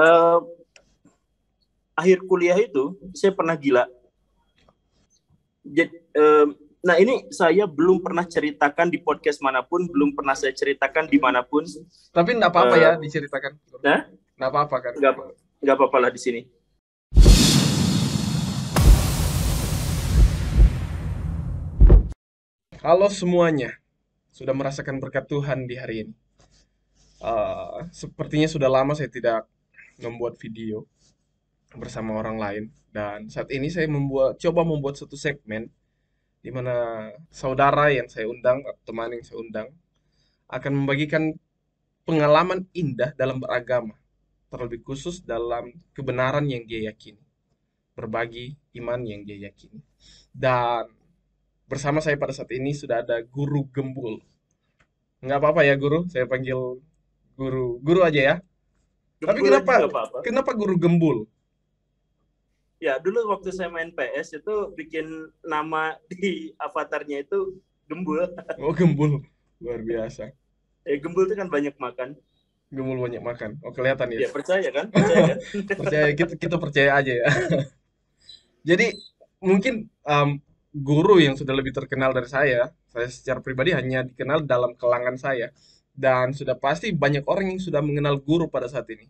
Eh, akhir kuliah itu saya pernah gila. Nah ini saya belum pernah ceritakan di podcast manapun, belum pernah saya ceritakan dimanapun. Tapi enggak apa-apa ya diceritakan. Nah, Enggak apa-apa kan? nggak apa-apa lah di sini. Halo semuanya, sudah merasakan berkat Tuhan di hari ini. Sepertinya sudah lama saya tidak membuat video bersama orang lain, dan saat ini saya coba membuat satu segmen di mana saudara yang saya undang, atau teman yang saya undang, akan membagikan pengalaman indah dalam beragama, terlebih khusus dalam kebenaran yang dia yakini, berbagi iman yang dia yakini. Dan bersama saya pada saat ini sudah ada Guru Gembul. Nggak apa-apa ya Guru, saya panggil Guru. Guru aja ya. Tapi Gembul aja nggak apa-apa. kenapa Guru Gembul? Ya dulu waktu saya main PS itu bikin nama di avatarnya itu Gembul. Oh Gembul, luar biasa. Gembul itu kan banyak makan. Gembul banyak makan. Oh kelihatan ya. Ya percaya kan? Percaya kan? Percaya kita percaya aja ya. Jadi mungkin guru yang sudah lebih terkenal dari saya secara pribadi hanya dikenal dalam kalangan saya. Dan sudah pasti banyak orang yang sudah mengenal guru pada saat ini.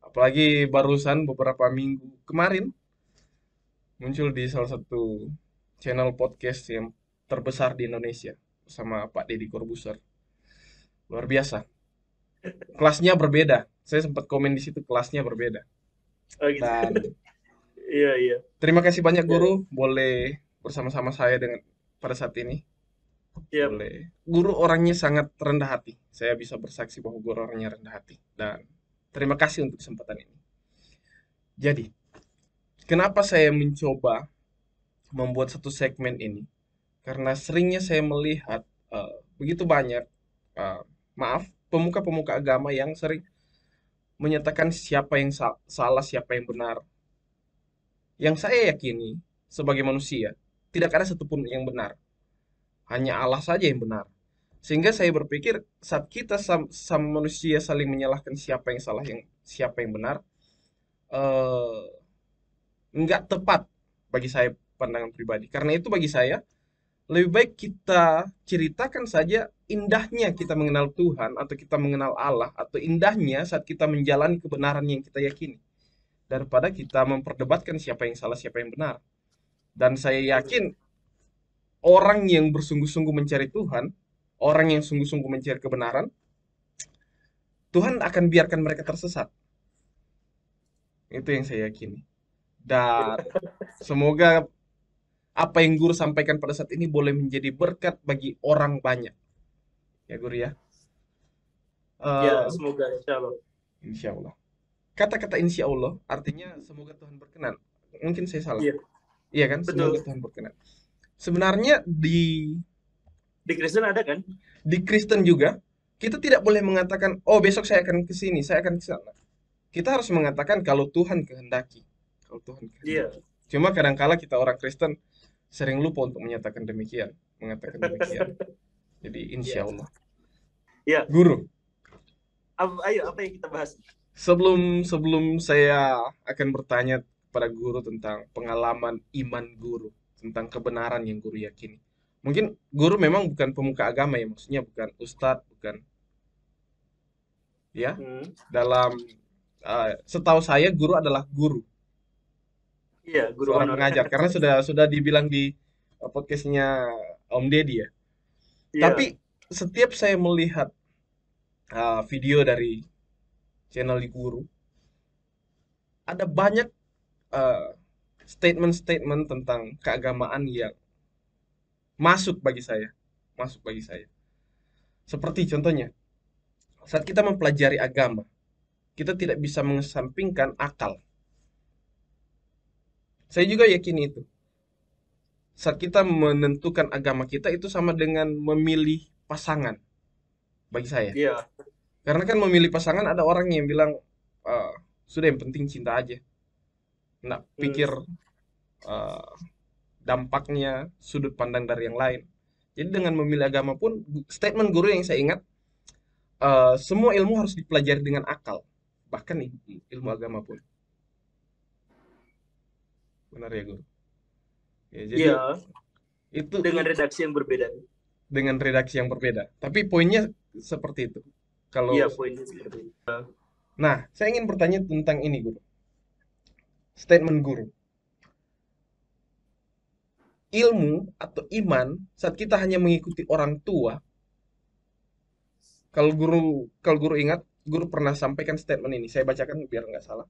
Apalagi barusan beberapa minggu kemarin muncul di salah satu channel podcast yang terbesar di Indonesia bersama Pak Deddy Corbuzier. Luar biasa. Kelasnya berbeda. Saya sempat komen di situ kelasnya berbeda. Oh gitu. Dan Iya iya. terima kasih banyak Ya, guru boleh bersama-sama saya dengan pada saat ini. siap. Boleh. Guru orangnya sangat rendah hati. Saya bisa bersaksi bahwa guru orangnya rendah hati. Dan terima kasih untuk kesempatan ini. Jadi, kenapa saya mencoba membuat satu segmen ini? Karena seringnya saya melihat begitu banyak, eh, maaf, pemuka-pemuka agama yang sering menyatakan siapa yang salah, siapa yang benar. Yang saya yakini sebagai manusia, tidak ada satupun yang benar. Hanya Allah saja yang benar. Sehingga saya berpikir saat kita sama manusia saling menyalahkan siapa yang salah, siapa yang benar, eh, nggak tepat bagi saya pandangan pribadi. Karena itu bagi saya lebih baik kita ceritakan saja indahnya kita mengenal Tuhan atau kita mengenal Allah atau indahnya saat kita menjalani kebenaran yang kita yakini daripada kita memperdebatkan siapa yang salah siapa yang benar. Dan saya yakin orang yang bersungguh-sungguh mencari Tuhan, orang yang sungguh-sungguh mencari kebenaran, Tuhan akan biarkan mereka tersesat. Itu yang saya yakini. Dan semoga apa yang guru sampaikan pada saat ini boleh menjadi berkat bagi orang banyak. Ya guru ya. Ya Eh, semoga insya Allah. insya Allah. Kata-kata insya Allah artinya semoga Tuhan berkenan. Mungkin saya salah. Iya Iya kan? Semoga betul. Tuhan berkenan. Sebenarnya Di Kristen ada kan? di Kristen juga kita tidak boleh mengatakan, oh besok saya akan ke sini, saya akan ke sana. Kita harus mengatakan kalau Tuhan kehendaki. Kalau Tuhan Iya. kehendaki. Cuma kadangkala kita orang Kristen sering lupa untuk menyatakan demikian, mengatakan demikian. Jadi insya Iya. Allah. Iya. Guru, Ayo apa yang kita bahas? sebelum sebelum saya akan bertanya pada guru tentang pengalaman iman guru, tentang kebenaran yang guru yakini. Mungkin guru memang bukan pemuka agama ya, maksudnya bukan ustadz, bukan ya. Hmm. Dalam setahu saya guru adalah guru, Iya guru seorang honor. pengajar karena sudah dibilang di podcastnya Om Deddy ya. Tapi Iya. setiap saya melihat video dari channel di guru, ada banyak eh, statement-statement tentang keagamaan yang masuk bagi saya, masuk bagi saya. Seperti contohnya, saat kita mempelajari agama, kita tidak bisa mengesampingkan akal. Saya juga yakin itu. Saat kita menentukan agama kita itu sama dengan memilih pasangan bagi saya. Iya. Karena kan memilih pasangan ada orang yang bilang "Eh, sudah yang penting cinta aja, nggak Hmm. pikir eh, dampaknya, sudut pandang dari yang lain. Jadi dengan memilih agama pun statement guru yang saya ingat semua ilmu harus dipelajari dengan akal, bahkan ilmu agama pun. Benar ya, Guru? Ya, jadi Iya, itu dengan redaksi yang berbeda. dengan redaksi yang berbeda. Tapi poinnya seperti itu. Iya, Kalau poinnya seperti itu. Nah, saya ingin bertanya tentang ini, Guru. Statement Guru. Ilmu atau iman saat kita hanya mengikuti orang tua, kalau guru ingat, guru pernah sampaikan statement ini. Saya bacakan biar nggak salah.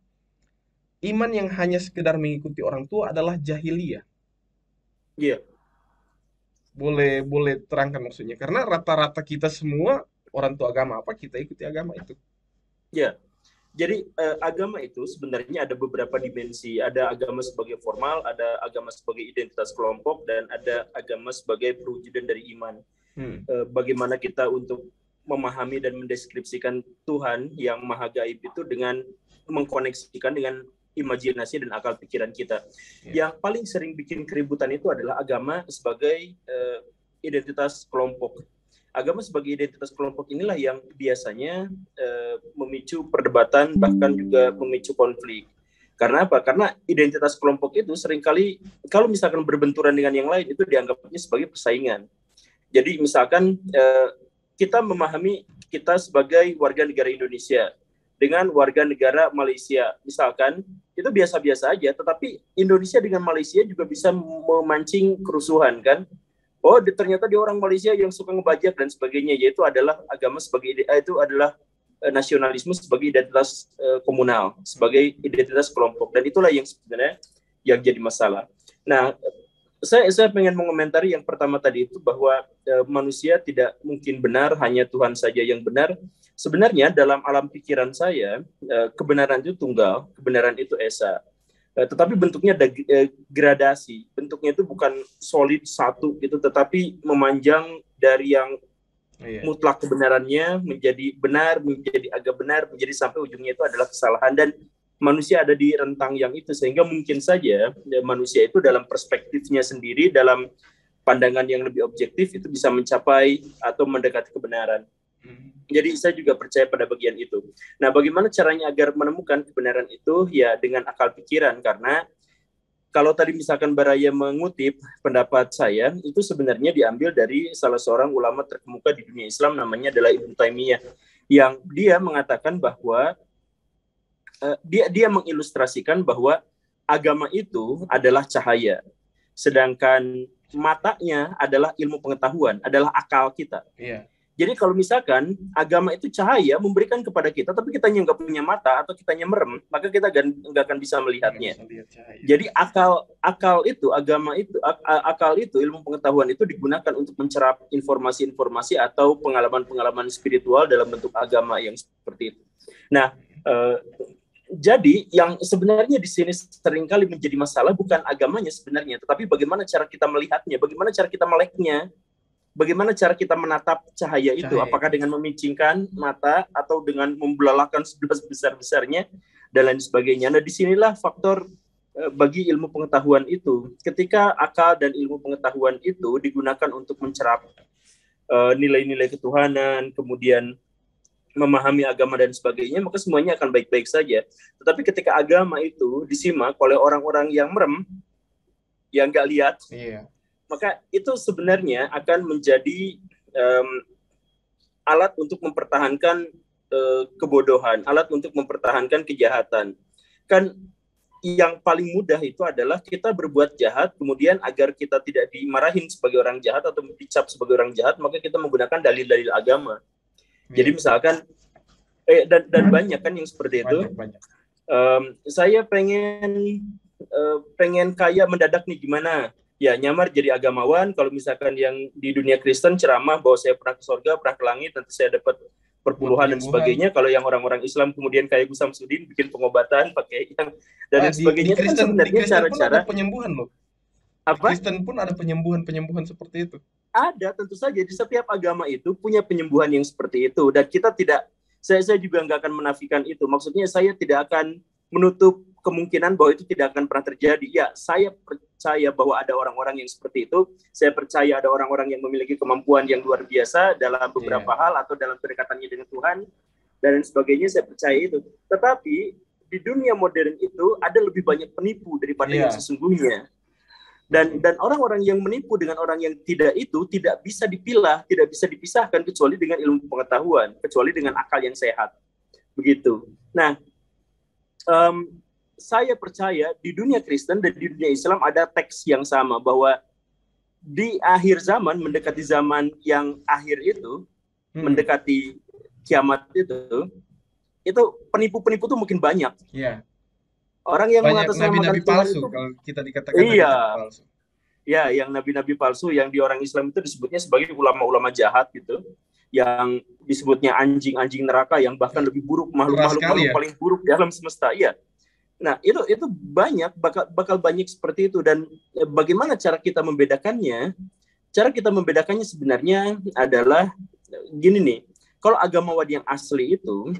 Iman yang hanya sekedar mengikuti orang tua adalah jahiliyah. Iya, Boleh boleh terangkan maksudnya? Karena rata-rata kita semua orang tua agama apa, kita ikuti agama itu. iya. Jadi agama itu sebenarnya ada beberapa dimensi. Ada agama sebagai formal, ada agama sebagai identitas kelompok, dan ada agama sebagai perwujudan dari iman. Hmm. Bagaimana kita untuk memahami dan mendeskripsikan Tuhan yang maha gaib itu dengan mengkoneksikan dengan imajinasi dan akal pikiran kita. Yang paling sering bikin keributan itu adalah agama sebagai identitas kelompok. Agama sebagai identitas kelompok inilah yang biasanya memicu perdebatan, bahkan juga memicu konflik. Karena apa? Karena identitas kelompok itu seringkali kalau misalkan berbenturan dengan yang lain itu dianggapnya sebagai persaingan. Jadi misalkan kita memahami kita sebagai warga negara Indonesia dengan warga negara Malaysia, misalkan itu biasa-biasa aja, tetapi Indonesia dengan Malaysia juga bisa memancing kerusuhan, kan? Oh, ternyata dia orang Malaysia yang suka ngebajak dan sebagainya, yaitu adalah agama sebagai itu adalah nasionalisme sebagai identitas komunal, sebagai identitas kelompok, dan itulah yang sebenarnya yang jadi masalah. Nah, saya pengen mengomentari yang pertama tadi itu bahwa manusia tidak mungkin benar, hanya Tuhan saja yang benar. Sebenarnya dalam alam pikiran saya kebenaran itu tunggal, kebenaran itu esa. Tetapi bentuknya ada gradasi, bentuknya itu bukan solid satu gitu, tetapi memanjang dari yang mutlak kebenarannya menjadi benar, menjadi agak benar, menjadi sampai ujungnya itu adalah kesalahan, dan manusia ada di rentang yang itu, sehingga mungkin saja manusia itu dalam perspektifnya sendiri, dalam pandangan yang lebih objektif itu bisa mencapai atau mendekati kebenaran. Jadi saya juga percaya pada bagian itu. Nah, bagaimana caranya agar menemukan kebenaran itu? Ya dengan akal pikiran, karena kalau tadi misalkan Baraya mengutip pendapat saya, itu sebenarnya diambil dari salah seorang ulama terkemuka di dunia Islam, namanya adalah Ibnu Taimiyah, yang dia mengatakan bahwa dia mengilustrasikan bahwa agama itu adalah cahaya, sedangkan matanya adalah ilmu pengetahuan, adalah akal kita. Iya. Jadi kalau misalkan agama itu cahaya memberikan kepada kita, tapi kita nggak punya mata atau kitanya merem, maka kita nggak akan bisa melihatnya. Jadi akal itu, agama itu, akal itu, ilmu pengetahuan itu digunakan untuk mencerap informasi-informasi atau pengalaman-pengalaman spiritual dalam bentuk agama yang seperti itu. Nah, jadi yang sebenarnya di sini seringkali menjadi masalah bukan agamanya sebenarnya, tetapi bagaimana cara kita melihatnya, bagaimana cara kita meleknya. Bagaimana cara kita menatap cahaya itu? Apakah dengan memicingkan mata atau dengan membelalakan sebesar-besarnya dan lain sebagainya. Nah, disinilah faktor bagi ilmu pengetahuan itu. Ketika akal dan ilmu pengetahuan itu digunakan untuk mencerap nilai-nilai ketuhanan, kemudian memahami agama dan sebagainya, maka semuanya akan baik-baik saja. Tetapi ketika agama itu disimak oleh orang-orang yang merem, yang nggak lihat, maka itu sebenarnya akan menjadi alat untuk mempertahankan kebodohan, alat untuk mempertahankan kejahatan. Kan yang paling mudah itu adalah kita berbuat jahat, kemudian agar kita tidak dimarahin sebagai orang jahat atau dicap sebagai orang jahat, maka kita menggunakan dalil-dalil agama. Jadi misalkan, dan banyak kan yang seperti itu. Saya pengen kaya mendadak nih, gimana? Ya nyamar jadi agamawan. Kalau misalkan yang di dunia Kristen ceramah bahwa saya pernah ke surga, pernah ke langit, nanti saya dapat perpuluhan dan sebagainya. Kalau yang orang-orang Islam kemudian kayak Gus Samsudin bikin pengobatan pakai yang dan sebagainya. Di Kristen, kan sebenarnya cara-cara pun ada penyembuhan loh. Apa? Di Kristen pun ada penyembuhan seperti itu. Ada, tentu saja di setiap agama itu punya penyembuhan yang seperti itu, dan kita tidak, saya juga nggak akan menafikan itu. Maksudnya saya tidak akan menutup kemungkinan bahwa itu tidak akan pernah terjadi. Ya, saya percaya bahwa ada orang-orang yang seperti itu. Saya percaya ada orang-orang yang memiliki kemampuan yang luar biasa dalam beberapa hal atau dalam kedekatannya dengan Tuhan. dan sebagainya, saya percaya itu. Tetapi di dunia modern itu ada lebih banyak penipu daripada yang sesungguhnya. Dan orang-orang yang menipu dengan orang yang tidak itu tidak bisa dipilah, tidak bisa dipisahkan kecuali dengan ilmu pengetahuan, kecuali dengan akal yang sehat. Begitu. Nah, saya percaya di dunia Kristen dan di dunia Islam ada teks yang sama, bahwa di akhir zaman, mendekati zaman yang akhir itu, mendekati kiamat itu penipu-penipu itu mungkin banyak. Iya. Orang yang Banyak mengatasnamakan nabi-nabi Tuhan palsu, itu, kalau kita dikatakan nabi-nabi palsu. Ya, yang nabi-nabi palsu yang di orang Islam itu disebutnya sebagai ulama-ulama jahat gitu, yang disebutnya anjing-anjing neraka, yang bahkan lebih buruk, makhluk-makhluk paling buruk di alam semesta. Iya. Nah, itu banyak, bakal banyak seperti itu. Dan bagaimana cara kita membedakannya? Cara kita membedakannya sebenarnya adalah gini nih. Kalau agamawan yang asli itu,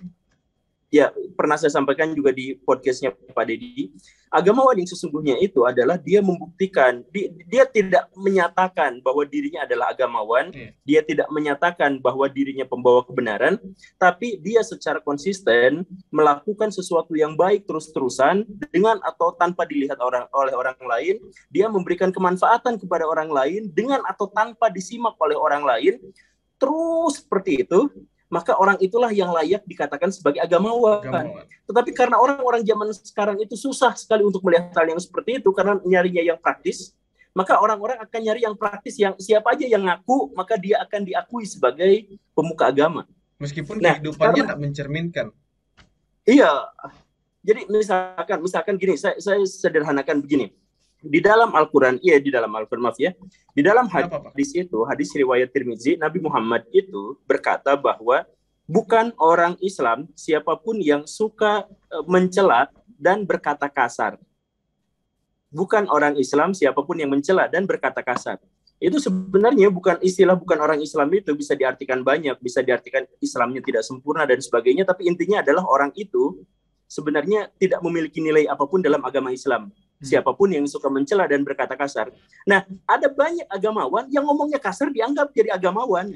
ya pernah saya sampaikan juga di podcastnya Pak Deddy, agamawan yang sesungguhnya itu adalah dia membuktikan, dia tidak menyatakan bahwa dirinya adalah agamawan, dia tidak menyatakan bahwa dirinya pembawa kebenaran, tapi dia secara konsisten melakukan sesuatu yang baik terus-terusan dengan atau tanpa dilihat oleh orang lain, dia memberikan kemanfaatan kepada orang lain dengan atau tanpa disimak oleh orang lain, terus seperti itu, maka orang itulah yang layak dikatakan sebagai agamawan. Tetapi karena orang-orang zaman sekarang itu susah sekali untuk melihat hal yang seperti itu, karena nyarinya yang praktis, maka orang-orang akan nyari yang praktis, yang siapa aja yang ngaku, maka dia akan diakui sebagai pemuka agama. Meskipun kehidupannya tak mencerminkan. Iya. Jadi misalkan gini, saya sederhanakan begini. Di dalam Al-Quran, maaf ya, di dalam hadis itu, hadis riwayat Tirmizi, Nabi Muhammad itu berkata bahwa bukan orang Islam siapapun yang suka mencela dan berkata kasar. Bukan orang Islam siapapun yang mencela dan berkata kasar. Itu sebenarnya bukan orang Islam itu bisa diartikan banyak, bisa diartikan Islamnya tidak sempurna dan sebagainya, tapi intinya adalah orang itu sebenarnya tidak memiliki nilai apapun dalam agama Islam. Siapapun yang suka mencela dan berkata kasar. Nah, ada banyak agamawan yang ngomongnya kasar dianggap jadi agamawan.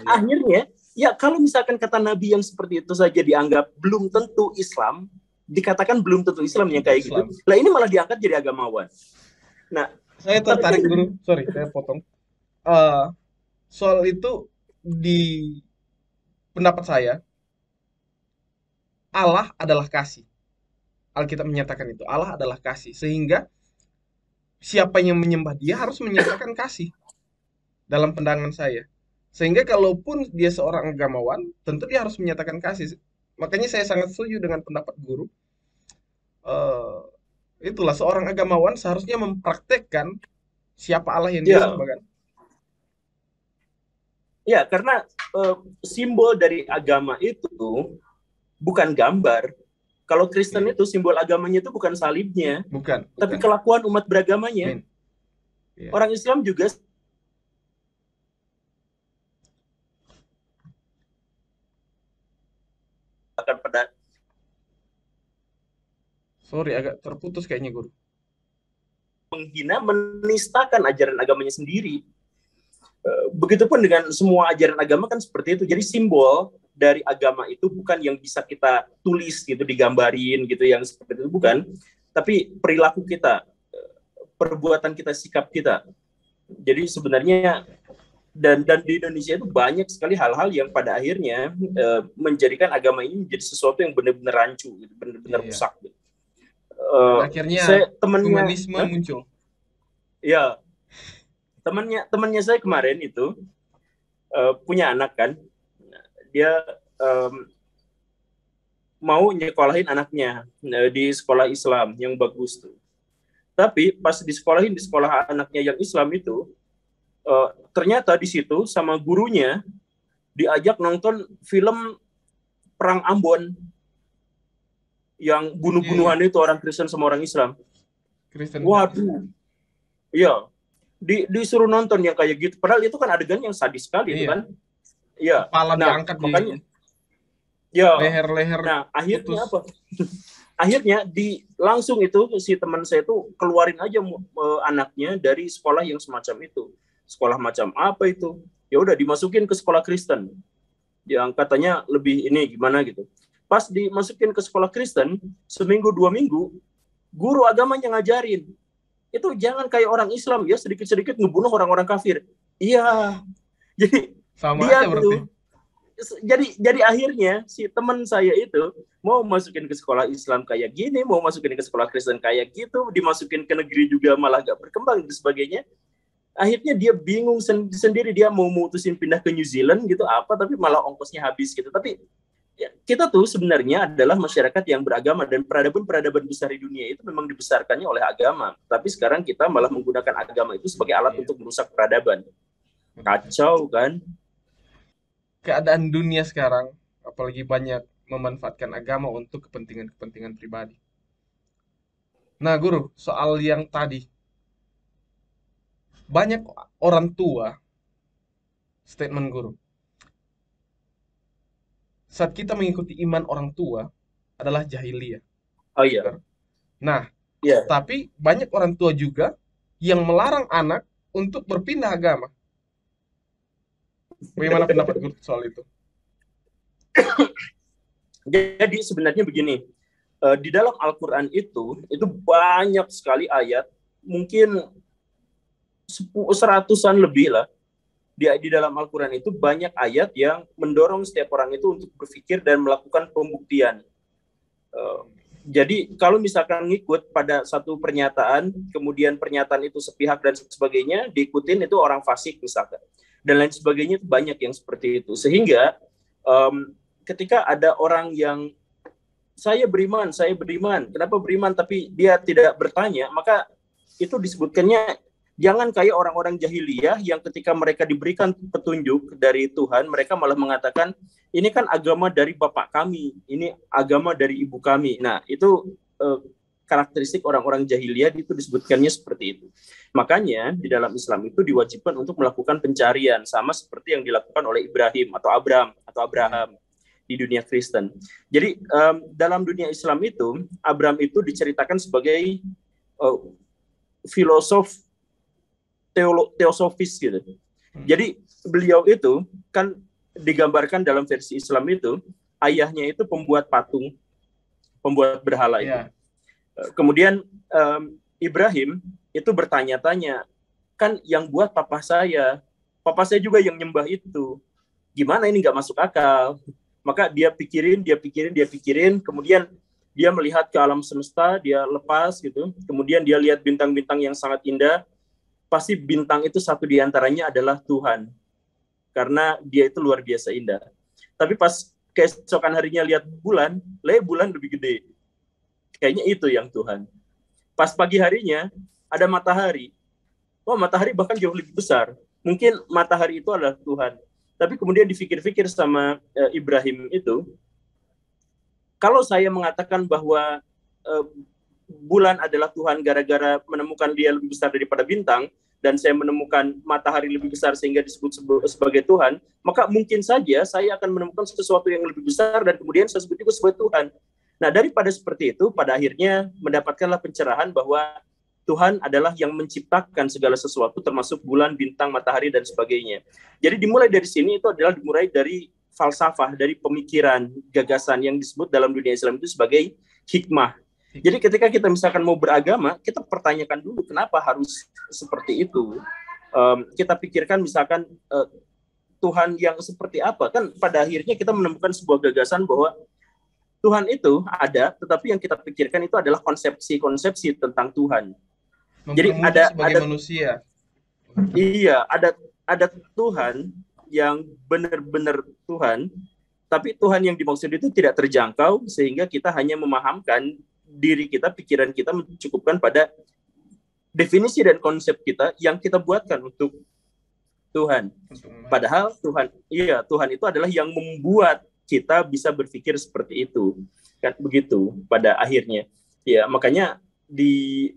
Akhirnya, ya kalau misalkan kata Nabi yang seperti itu saja dianggap belum tentu Islam, dikatakan belum tentu Islam yang kayak gitu. Lah ini malah diangkat jadi agamawan. Nah, saya tertarik guru, sorry saya potong. Soal itu di pendapat saya, Allah adalah kasih. Alkitab menyatakan itu, Allah adalah kasih, sehingga siapa yang menyembah dia harus menyatakan kasih dalam pandangan saya. Sehingga kalaupun dia seorang agamawan, tentu dia harus menyatakan kasih. Makanya saya sangat setuju dengan pendapat guru. Itulah seorang agamawan seharusnya mempraktekkan siapa Allah yang dia sembahkan. Ya, karena simbol dari agama itu bukan gambar. Kalau Kristen itu simbol agamanya itu bukan salibnya, tapi kelakuan umat beragamanya. Orang Islam juga akan pada. Sorry, agak terputus kayaknya guru. Menghina, menistakan ajaran agamanya sendiri. Begitupun dengan semua ajaran agama kan seperti itu. Jadi simbol dari agama itu bukan yang bisa kita tulis gitu, digambarin gitu, yang seperti itu bukan, tapi perilaku kita, perbuatan kita, sikap kita. Jadi sebenarnya dan di Indonesia itu banyak sekali hal-hal yang pada akhirnya menjadikan agama ini menjadi sesuatu yang benar-benar rancu, gitu, benar-benar rusak. Gitu. Akhirnya humanisme muncul. Ya, temannya saya kemarin itu punya anak kan. Dia mau nyekolahin anaknya di sekolah Islam yang bagus tuh. Tapi pas disekolahin di sekolah anaknya yang Islam itu, ternyata di situ sama gurunya diajak nonton film Perang Ambon yang bunuh-bunuhan itu orang Kristen sama orang Islam. Waduh, iya, disuruh nonton yang kayak gitu. Padahal itu kan adegan yang sadis sekali, itu kan. Ya, kepala diangkat makanya. Ya. Leher-leher. Nah, akhirnya apa? Akhirnya langsung itu si teman saya itu keluarin aja anaknya dari sekolah yang semacam itu. Sekolah macam apa itu? Ya udah dimasukin ke sekolah Kristen. yang katanya lebih ini gimana gitu. Pas dimasukin ke sekolah Kristen, seminggu 2 minggu, guru agamanya ngajarin, itu jangan kayak orang Islam ya, sedikit-sedikit ngebunuh orang-orang kafir. Iya, jadi Sama dia aja berarti. tuh, jadi akhirnya si teman saya itu mau masukin ke sekolah Islam kayak gini, mau masukin ke sekolah Kristen kayak gitu, dimasukin ke negeri juga malah gak berkembang dan sebagainya. Akhirnya dia bingung sendiri, dia mau mutusin pindah ke New Zealand gitu apa, tapi malah ongkosnya habis gitu. Tapi ya, kita tuh sebenarnya adalah masyarakat yang beragama, dan peradaban-peradaban besar di dunia itu memang dibesarkannya oleh agama. Tapi sekarang kita malah menggunakan agama itu sebagai alat untuk merusak peradaban. Kacau kan? Keadaan dunia sekarang, apalagi banyak memanfaatkan agama untuk kepentingan-kepentingan pribadi. Nah, Guru, soal yang tadi, banyak orang tua, statement Guru, saat kita mengikuti iman orang tua adalah jahiliyah. Oh iya, Benar? Nah, iya. tapi banyak orang tua juga yang melarang anak untuk berpindah agama. Bagaimana pendapat Guru soal itu? Jadi sebenarnya begini, di dalam Al-Quran itu banyak sekali ayat, mungkin seratusan lebih lah. Di dalam Al-Quran itu banyak ayat yang mendorong setiap orang itu untuk berpikir dan melakukan pembuktian. Jadi kalau misalkan ngikut pada satu pernyataan, kemudian pernyataan itu sepihak dan sebagainya, diikutin itu orang fasik misalkan. Dan lain sebagainya, itu banyak yang seperti itu. Sehingga ketika ada orang yang saya beriman, kenapa beriman tapi dia tidak bertanya, maka itu disebutkannya jangan kayak orang-orang jahiliyah yang ketika mereka diberikan petunjuk dari Tuhan, mereka malah mengatakan, ini kan agama dari bapak kami, ini agama dari ibu kami. Nah, itu karakteristik orang-orang jahiliyah, itu disebutkannya seperti itu. Makanya di dalam Islam itu diwajibkan untuk melakukan pencarian, sama seperti yang dilakukan oleh Ibrahim atau Abraham di dunia Kristen. Jadi dalam dunia Islam itu, Abraham itu diceritakan sebagai filosof teosofis gitu. Jadi beliau itu kan digambarkan dalam versi Islam itu, ayahnya itu pembuat patung, pembuat berhala itu. Ya. Kemudian Ibrahim itu bertanya-tanya, kan yang buat papa saya juga yang nyembah itu. Gimana ini nggak masuk akal? Maka dia pikirin, kemudian dia melihat ke alam semesta, dia lepas gitu. Kemudian dia lihat bintang-bintang yang sangat indah. Pasti bintang itu satu di antaranya adalah Tuhan. Karena dia itu luar biasa indah. Tapi pas keesokan harinya lihat bulan lebih gede. Kayaknya itu yang Tuhan. Pas pagi harinya ada matahari. Oh, matahari bahkan jauh lebih besar. Mungkin matahari itu adalah Tuhan. Tapi kemudian dipikir-pikir sama Ibrahim itu, kalau saya mengatakan bahwa bulan adalah Tuhan gara-gara menemukan dia lebih besar daripada bintang, dan saya menemukan matahari lebih besar sehingga disebut sebagai Tuhan, maka mungkin saja saya akan menemukan sesuatu yang lebih besar dan kemudian saya sebut juga sebagai Tuhan. Nah, daripada seperti itu, pada akhirnya mendapatkanlah pencerahan bahwa Tuhan adalah yang menciptakan segala sesuatu, termasuk bulan, bintang, matahari, dan sebagainya. Jadi dimulai dari sini, itu adalah dimulai dari falsafah, dari pemikiran, gagasan yang disebut dalam dunia Islam itu sebagai hikmah. Jadi ketika kita misalkan mau beragama, kita pertanyakan dulu kenapa harus seperti itu. Kita pikirkan misalkan Tuhan yang seperti apa. Kan pada akhirnya kita menemukan sebuah gagasan bahwa Tuhan itu ada, tetapi yang kita pikirkan itu adalah konsepsi-konsepsi tentang Tuhan. Jadi ada manusia. Iya, ada Tuhan yang benar-benar Tuhan, tapi Tuhan yang dimaksud itu tidak terjangkau, sehingga kita hanya memahamkan diri kita, pikiran kita mencukupkan pada definisi dan konsep kita yang kita buatkan untuk Tuhan. Padahal Tuhan itu adalah yang membuat kita bisa berpikir seperti itu. Kan begitu pada akhirnya. Ya, makanya di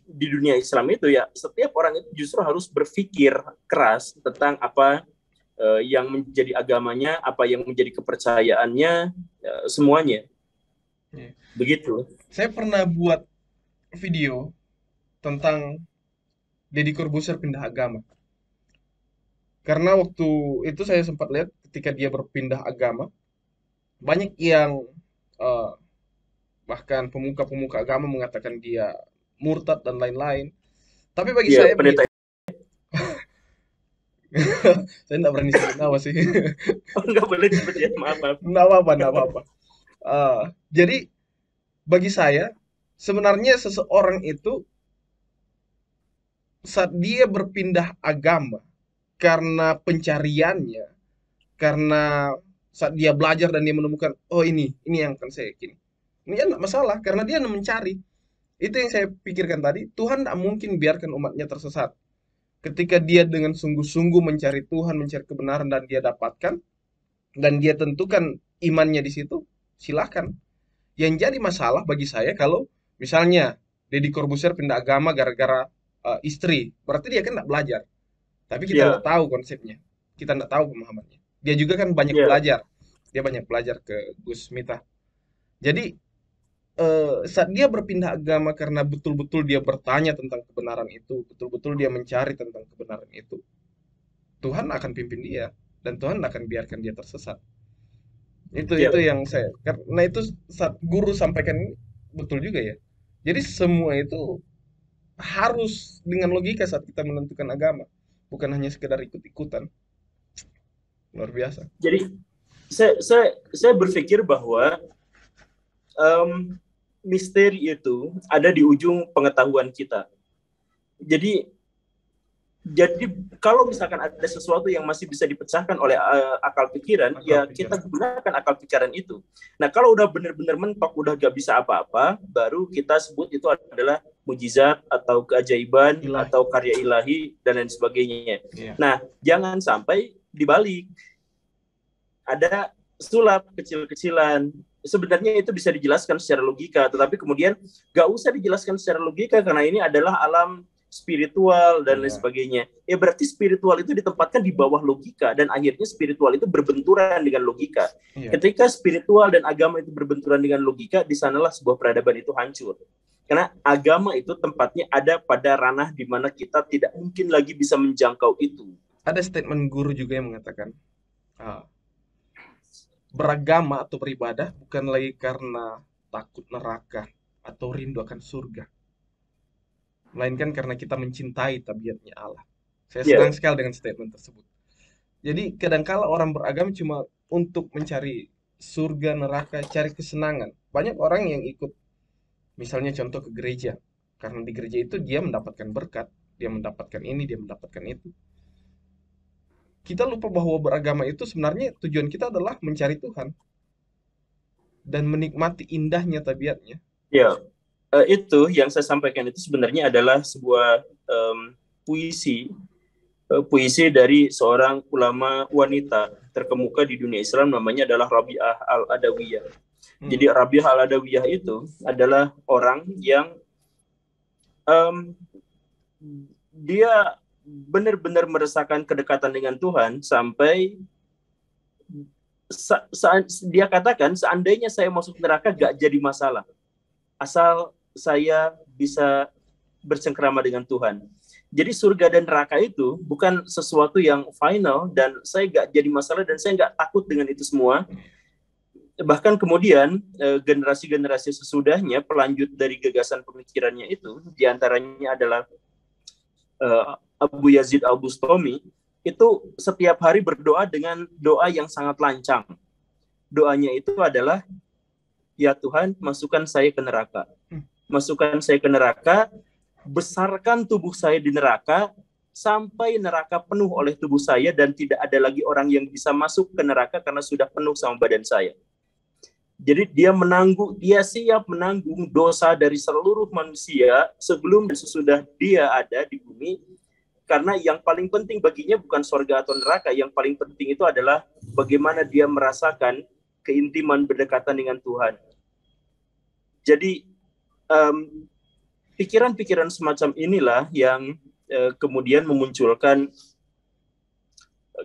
dunia Islam itu ya, setiap orang itu justru harus berpikir keras tentang apa yang menjadi agamanya, apa yang menjadi kepercayaannya, semuanya. Begitu. Saya pernah buat video tentang Deddy Corbuzier pindah agama. Karena waktu itu saya sempat lihat ketika dia berpindah agama, banyak yang eh, bahkan pemuka-pemuka agama mengatakan dia murtad dan lain-lain. Tapi bagi Iya, saya pendeta. begini, saya tidak berani sebut nama sih. Oh, nggak boleh disebut ya, maaf, maaf. Nggak apa-apa, nggak apa-apa. Jadi bagi saya sebenarnya seseorang itu saat dia berpindah agama karena pencariannya, karena saat dia belajar dan dia menemukan, oh ini yang akan saya yakini. Ini kan nggak masalah, karena dia mencari. Itu yang saya pikirkan tadi, Tuhan tidak mungkin biarkan umatnya tersesat. Ketika dia dengan sungguh-sungguh mencari Tuhan, mencari kebenaran dan dia dapatkan, dan dia tentukan imannya di situ, silakan. Yang jadi masalah bagi saya kalau misalnya Deddy Corbuzier pindah agama gara-gara istri, berarti dia kan tidak belajar. Tapi kita tidak Iya, tahu konsepnya, kita tidak tahu pemahamannya. Dia juga kan banyak iya, belajar, dia banyak belajar ke Gus Miftah. Jadi saat dia berpindah agama karena betul-betul dia bertanya tentang kebenaran itu, betul-betul dia mencari tentang kebenaran itu, Tuhan akan pimpin dia dan Tuhan akan biarkan dia tersesat. iya. Itu yang saya karena itu saat guru sampaikan ini betul juga ya. Jadi semua itu harus dengan logika saat kita menentukan agama, bukan hanya sekedar ikut-ikutan. Luar biasa. Jadi saya berpikir bahwa em, misteri itu ada di ujung pengetahuan kita. Jadi jadi kalau misalkan ada sesuatu yang masih bisa dipecahkan oleh akal pikiran, Akal ya pikiran. kita gunakan akal pikiran itu. Nah, kalau udah benar-benar mentok, udah gak bisa apa-apa, baru kita sebut itu adalah mujizat atau keajaiban Ilahi. atau karya ilahi dan lain sebagainya. Iya. Nah, jangan sampai dibalik. Ada sulap kecil-kecilan. Sebenarnya itu bisa dijelaskan secara logika, tetapi kemudian gak usah dijelaskan secara logika karena ini adalah alam spiritual dan lain Iya. sebagainya. Ya berarti spiritual itu ditempatkan di bawah logika dan akhirnya spiritual itu berbenturan dengan logika. Iya. Ketika spiritual dan agama itu berbenturan dengan logika, di sanalah sebuah peradaban itu hancur. Karena agama itu tempatnya ada pada ranah di mana kita tidak mungkin lagi bisa menjangkau itu. Ada statement guru juga yang mengatakan, ah, beragama atau beribadah bukan lagi karena takut neraka atau rindu akan surga, melainkan karena kita mencintai tabiatnya Allah. Saya senang Ya, sekali dengan statement tersebut. Jadi kadangkala orang beragama cuma untuk mencari surga, neraka, cari kesenangan. Banyak orang yang ikut, misalnya contoh ke gereja. Karena di gereja itu dia mendapatkan berkat, dia mendapatkan ini, dia mendapatkan itu. Kita lupa bahwa beragama itu sebenarnya tujuan kita adalah mencari Tuhan dan menikmati indahnya tabiatnya. ya. Itu yang saya sampaikan itu sebenarnya adalah sebuah puisi puisi dari seorang ulama wanita terkemuka di dunia Islam, namanya adalah Rabi'ah Al-Adawiyah. Jadi Hmm. Rabi'ah Al-Adawiyah itu adalah orang yang um, dia benar-benar merasakan kedekatan dengan Tuhan sampai dia katakan, seandainya saya masuk neraka gak jadi masalah, asal saya bisa bercengkrama dengan Tuhan. Jadi surga dan neraka itu bukan sesuatu yang final dan saya gak jadi masalah dan saya gak takut dengan itu semua. Bahkan kemudian generasi-generasi sesudahnya, pelanjut dari gagasan pemikirannya itu, diantaranya adalah Abu Yazid Al-Bustami, itu setiap hari berdoa dengan doa yang sangat lancang. Doanya itu adalah, ya Tuhan, masukkan saya ke neraka. Masukkan saya ke neraka, besarkan tubuh saya di neraka, sampai neraka penuh oleh tubuh saya dan tidak ada lagi orang yang bisa masuk ke neraka karena sudah penuh sama badan saya. Jadi dia siap menanggung dosa dari seluruh manusia sebelum dan sesudah dia ada di bumi, karena yang paling penting baginya bukan surga atau neraka, yang paling penting itu adalah bagaimana dia merasakan keintiman berdekatan dengan Tuhan. Jadi pikiran-pikiran semacam inilah yang kemudian memunculkan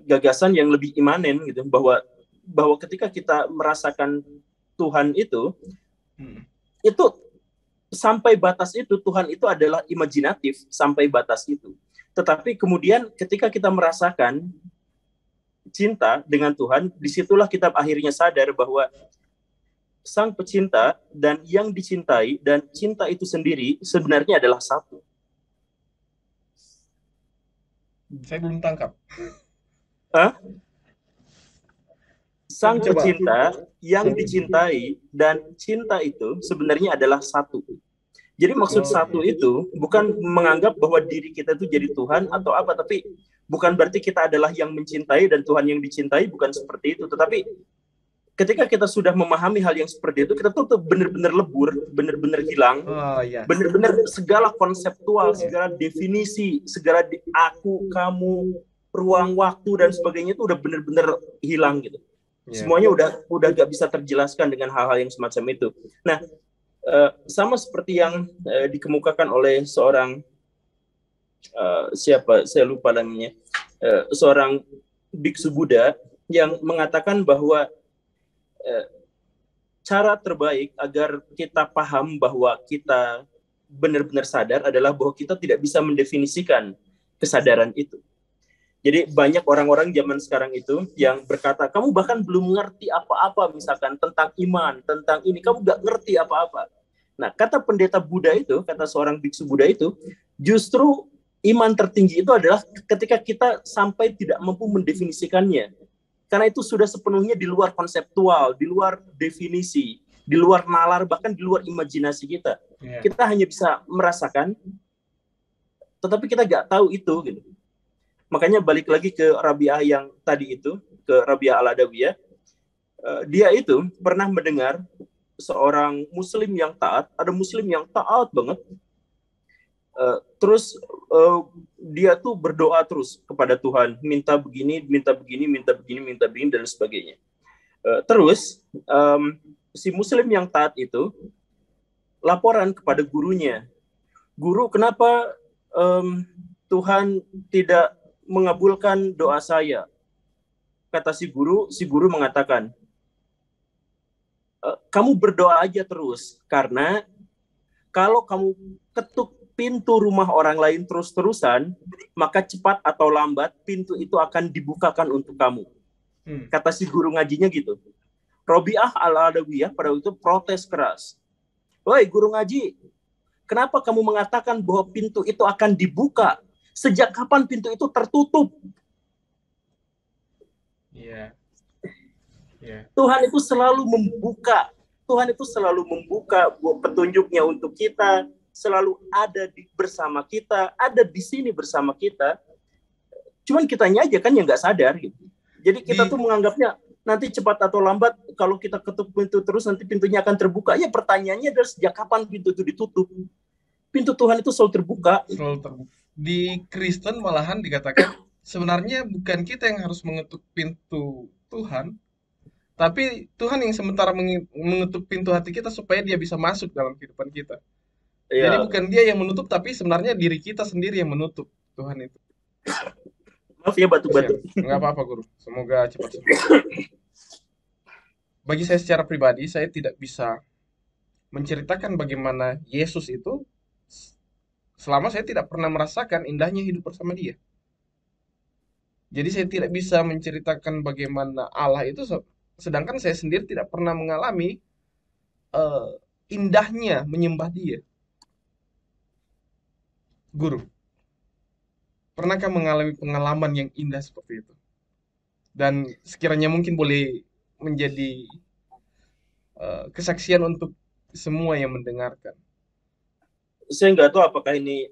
gagasan yang lebih imanen gitu, bahwa ketika kita merasakan Tuhan itu sampai batas itu, Tuhan itu adalah imajinatif sampai batas itu. Tetapi kemudian ketika kita merasakan cinta dengan Tuhan, disitulah kita akhirnya sadar bahwa Sang Pecinta dan yang dicintai dan cinta itu sendiri sebenarnya adalah satu. Saya belum tangkap. Hah? Sang Coba. Pecinta, yang dicintai, dan cinta itu sebenarnya adalah satu. Jadi maksud satu itu bukan menganggap bahwa diri kita itu jadi Tuhan atau apa, tapi bukan berarti kita adalah yang mencintai dan Tuhan yang dicintai, bukan seperti itu. Tetapi ketika kita sudah memahami hal yang seperti itu, kita tuh benar-benar lebur, benar-benar hilang, benar-benar segala konseptual, segala definisi, segala aku, kamu, ruang, waktu, dan sebagainya itu udah benar-benar hilang gitu. Semuanya udah gak bisa terjelaskan dengan hal-hal yang semacam itu. Nah, sama seperti yang dikemukakan oleh seorang siapa saya lupa namanya, seorang biksu Buddha yang mengatakan bahwa cara terbaik agar kita paham bahwa kita benar-benar sadar adalah bahwa kita tidak bisa mendefinisikan kesadaran itu. Jadi banyak orang-orang zaman sekarang itu yang berkata, kamu bahkan belum ngerti apa-apa misalkan tentang iman, tentang ini, kamu gak ngerti apa-apa. Nah, kata pendeta Buddha itu, kata seorang biksu Buddha itu, justru iman tertinggi itu adalah ketika kita sampai tidak mampu mendefinisikannya. Karena itu sudah sepenuhnya di luar konseptual, di luar definisi, di luar nalar, bahkan di luar imajinasi kita. Kita hanya bisa merasakan, tetapi kita gak tahu itu gitu. Makanya balik lagi ke Rabi'ah yang tadi itu, ke Rabi'ah Al-Adawiyah, dia itu pernah mendengar seorang muslim yang taat, ada muslim yang taat banget, terus dia tuh berdoa terus kepada Tuhan, minta begini, minta begini, minta begini, minta begini, dan sebagainya. Terus si muslim yang taat itu laporan kepada gurunya, guru, kenapa Tuhan tidak mengabulkan doa saya? Kata si guru mengatakan, kamu berdoa aja terus, karena kalau kamu ketuk pintu rumah orang lain terus-terusan, maka cepat atau lambat pintu itu akan dibukakan untuk kamu. Kata si guru ngajinya gitu. Rabi'ah Al-Adawiyah pada waktu itu protes keras. Woi guru ngaji, kenapa kamu mengatakan bahwa pintu itu akan dibuka? Sejak kapan pintu itu tertutup? Tuhan itu selalu membuka. Tuhan itu selalu membuka petunjuknya untuk kita, selalu ada bersama kita, ada di sini bersama kita. Cuman kitanya aja kan yang nggak sadar gitu. Jadi kita tuh menganggapnya nanti cepat atau lambat kalau kita ketuk pintu terus nanti pintunya akan terbuka. Ya pertanyaannya adalah sejak kapan pintu itu ditutup? Pintu Tuhan itu selalu terbuka. Selalu terbuka. Di Kristen malahan dikatakan sebenarnya bukan kita yang harus mengetuk pintu Tuhan, tapi Tuhan yang sementara mengetuk pintu hati kita supaya dia bisa masuk dalam kehidupan kita. Jadi bukan dia yang menutup, tapi sebenarnya diri kita sendiri yang menutup Tuhan itu. Maaf ya batu-batu. Nggak apa-apa guru, semoga cepat sembuh. Bagi saya secara pribadi, saya tidak bisa menceritakan bagaimana Yesus itu selama saya tidak pernah merasakan indahnya hidup bersama dia. Jadi saya tidak bisa menceritakan bagaimana Allah itu, sedangkan saya sendiri tidak pernah mengalami indahnya menyembah dia. Guru, pernahkah mengalami pengalaman yang indah seperti itu? Dan sekiranya mungkin boleh menjadi kesaksian untuk semua yang mendengarkan. Saya nggak tahu apakah ini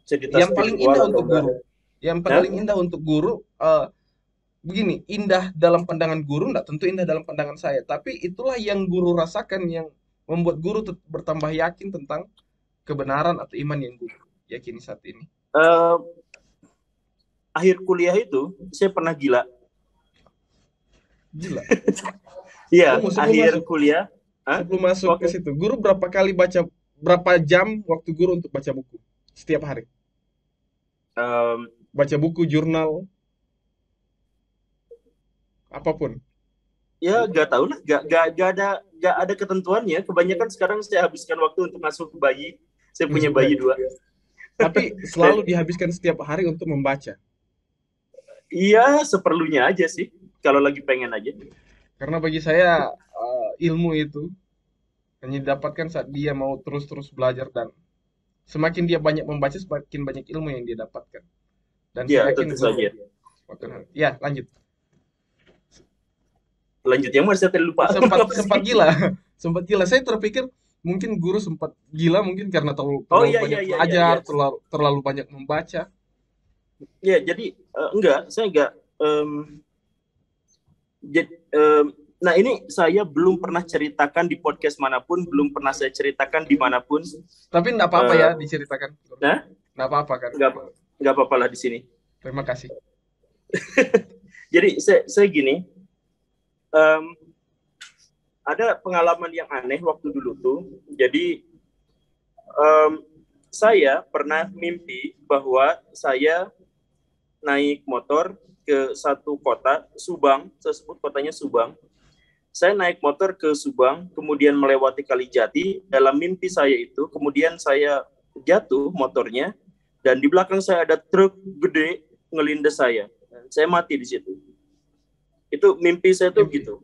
cerita yang paling indah untuk guru. Yang paling ya? Indah untuk guru, begini, indah dalam pandangan guru tidak tentu indah dalam pandangan saya, tapi itulah yang guru rasakan yang membuat guru bertambah yakin tentang kebenaran atau iman yang guru yakini saat ini. Akhir kuliah itu saya pernah gila. Gila? Iya, akhir kuliah. Sebelum masuk ke situ, guru berapa jam waktu guru untuk baca buku setiap hari? Baca buku, jurnal, apapun. Ya nggak tahu lah, nggak ada ketentuannya. Kebanyakan sekarang saya habiskan waktu untuk masuk ke bayi. Saya punya bayi 2. Tapi selalu dihabiskan setiap hari untuk membaca. Iya, seperlunya aja sih. Kalau lagi pengen aja. Karena bagi saya ilmu itu hanya didapatkan saat dia mau terus-terus belajar, dan semakin dia banyak membaca, semakin banyak ilmu yang dia dapatkan. Dan Iya, saya yakin tentu guru saja. ya lanjut. Lanjut yang mana saya tadi lupa. Sempat Apa sempat sih? gila, sempat gila. Saya terpikir mungkin guru sempat gila mungkin karena terlalu Oh terlalu iya iya banyak iya iya belajar, iya. terlalu banyak membaca. Ya, jadi enggak, saya enggak. Nah ini saya belum pernah ceritakan di podcast manapun, belum pernah saya ceritakan dimanapun. Tapi enggak apa-apa ya Uh, diceritakan. nah, Enggak apa-apa kan? enggak apa-apa lah di sini. Terima kasih. Jadi saya gini, um, ada pengalaman yang aneh waktu dulu tuh. Jadi saya pernah mimpi bahwa saya naik motor ke satu kota, Subang, saya sebut kotanya Subang. Saya naik motor ke Subang, kemudian melewati Kalijati. Dalam mimpi saya itu, kemudian saya jatuh motornya, dan di belakang saya ada truk gede ngelindes saya. Saya mati di situ. Itu mimpi saya tuh gitu.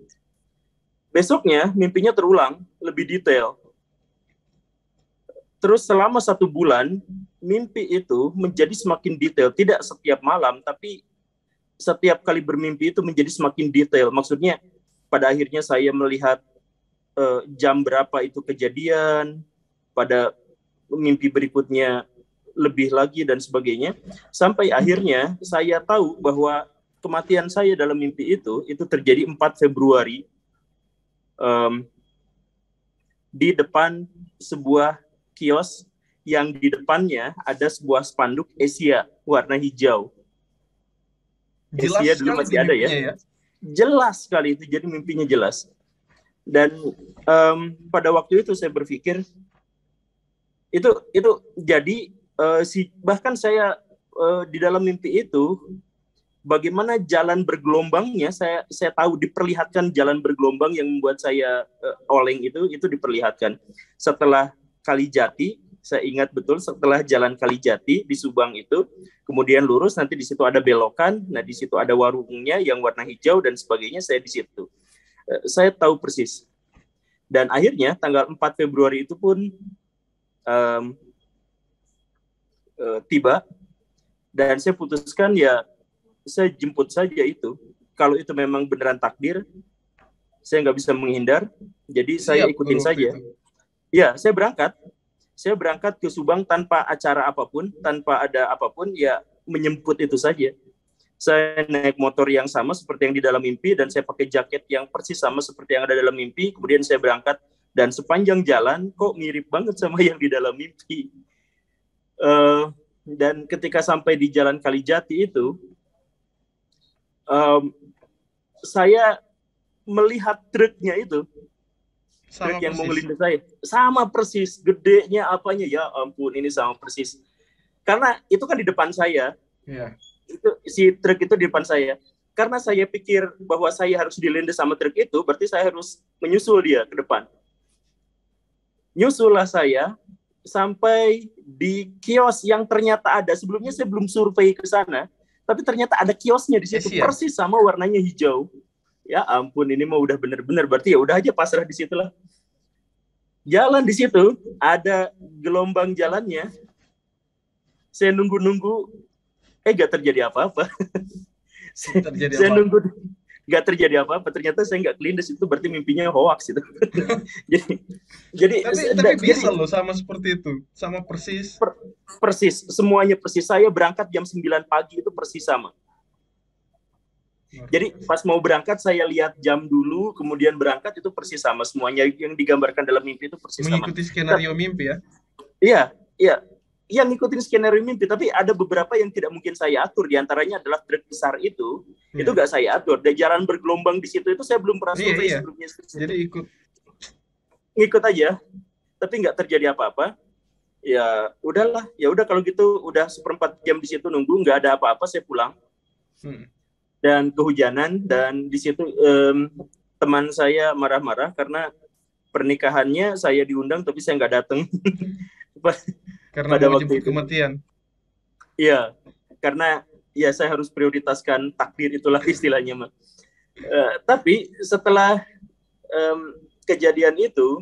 Besoknya mimpinya terulang, lebih detail. Terus selama 1 bulan, mimpi itu menjadi semakin detail. Tidak setiap malam, tapi setiap kali bermimpi itu menjadi semakin detail. Maksudnya, pada akhirnya saya melihat jam berapa itu kejadian, pada mimpi berikutnya lebih lagi, dan sebagainya. Sampai akhirnya saya tahu bahwa kematian saya dalam mimpi itu terjadi 4 Februari di depan sebuah kios yang di depannya ada sebuah spanduk Asia warna hijau. Jelas Asia dulu sekali di masih ada ya. mimpinya ya. Jelas sekali itu, jadi mimpinya jelas. Dan pada waktu itu saya berpikir itu jadi bahkan saya di dalam mimpi itu bagaimana jalan bergelombangnya, saya tahu diperlihatkan jalan bergelombang yang membuat saya oleng itu diperlihatkan. Setelah Kalijati, saya ingat betul, setelah jalan Kalijati di Subang itu, kemudian lurus, nanti di situ ada belokan, nah di situ ada warungnya yang warna hijau dan sebagainya, saya di situ. Saya tahu persis. Dan akhirnya tanggal 4 Februari itu pun tiba, dan saya putuskan ya saya jemput saja itu. Kalau itu memang beneran takdir, saya nggak bisa menghindar, jadi saya Siap ikutin guru waktu saja. itu. Ya, saya berangkat ke Subang tanpa acara apapun, tanpa ada apapun, ya menyemput itu saja. Saya naik motor yang sama seperti yang di dalam mimpi, dan saya pakai jaket yang persis sama seperti yang ada dalam mimpi, kemudian saya berangkat, dan sepanjang jalan kok mirip banget sama yang di dalam mimpi. Dan ketika sampai di jalan Kalijati itu, saya melihat truknya itu, truk yang mau ngelindas saya, sama persis, gedenya apanya, ya ampun, ini sama persis. Karena itu kan di depan saya, itu si truk itu di depan saya. Karena saya pikir bahwa saya harus dilindas sama truk itu, berarti saya harus menyusul dia ke depan. Nyusullah saya sampai di kios yang ternyata ada. Sebelumnya saya belum survei ke sana, tapi ternyata ada kiosnya di situ, persis sama warnanya hijau. Ya ampun, ini mah udah bener-bener, berarti ya udah aja pasrah di situ lah. Jalan di situ, ada gelombang jalannya. Saya nunggu-nunggu, gak terjadi apa-apa. Saya nunggu, gak terjadi apa-apa. Ternyata saya nggak kelindes, itu berarti mimpinya hoax itu. Tapi bisa loh sama seperti itu, sama persis. Persis, semuanya persis. Saya berangkat jam 9 pagi itu persis sama. Jadi pas mau berangkat saya lihat jam dulu, kemudian berangkat itu persis sama, semuanya yang digambarkan dalam mimpi itu persis sama. Mengikuti skenario mimpi ya? Iya, yang ngikutin skenario mimpi, tapi ada beberapa yang tidak mungkin saya atur, diantaranya adalah truk besar itu nggak saya atur. Dan jalan bergelombang di situ itu saya belum pernah survei sebelumnya. Jadi ngikut aja, tapi nggak terjadi apa-apa. Ya udahlah, ya udah kalau gitu, udah 1/4 jam di situ nunggu, nggak ada apa-apa, saya pulang. Dan kehujanan, dan di situ teman saya marah-marah karena pernikahannya saya diundang tapi saya nggak datang. Karena pada waktu itu kematian. Iya, karena ya saya harus prioritaskan takdir, itulah istilahnya, Mas. Tapi setelah kejadian itu